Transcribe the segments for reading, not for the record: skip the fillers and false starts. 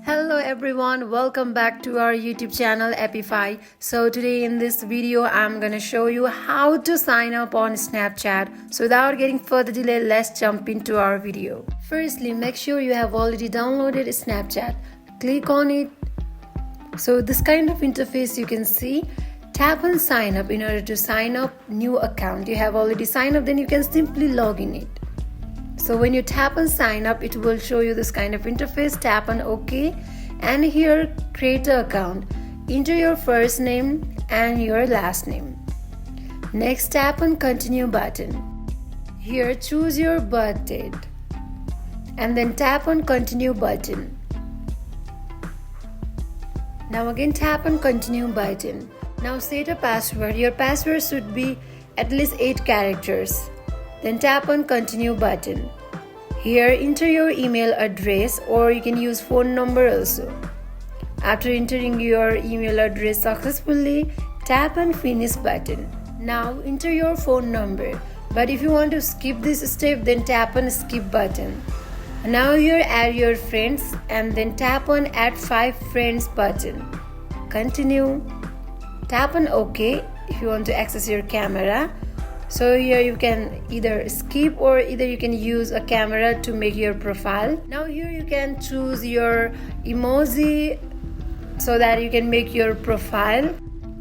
Hello everyone, welcome back to our YouTube channel Appify. So today in this video I'm gonna show you how to sign up on Snapchat. So without getting further delay, let's jump into our video. Firstly, make sure you have already downloaded Snapchat. Click on it. So this kind of interface you can see. Tap on sign up in order to sign up new account. You have already signed up, then you can simply log in it. So when you tap on sign up, it will show you this kind of interface. Tap on OK, and here create an account. Enter your first name and your last name. Next, tap on continue button. Here choose your birth date and then tap on continue button. Now again tap on continue button. Now set a password. Your password should be at least 8 characters. Then tap on continue button. Here enter your email address, or you can use phone number also. After entering your email address successfully, tap on finish button. Now enter your phone number, but if you want to skip this step, then tap on skip button. Now here add your friends and then tap on add 5 friends button. Continue. Tap on OK if you want to access your camera. So here you can either skip or either you can use a camera to make your profile. Now here you can choose your emoji so that you can make your profile.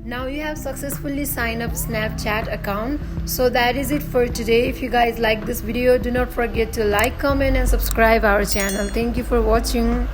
Now you have successfully signed up Snapchat account. So that is it for today. If you guys like this video, do not forget to like, comment and subscribe our channel. Thank you for watching.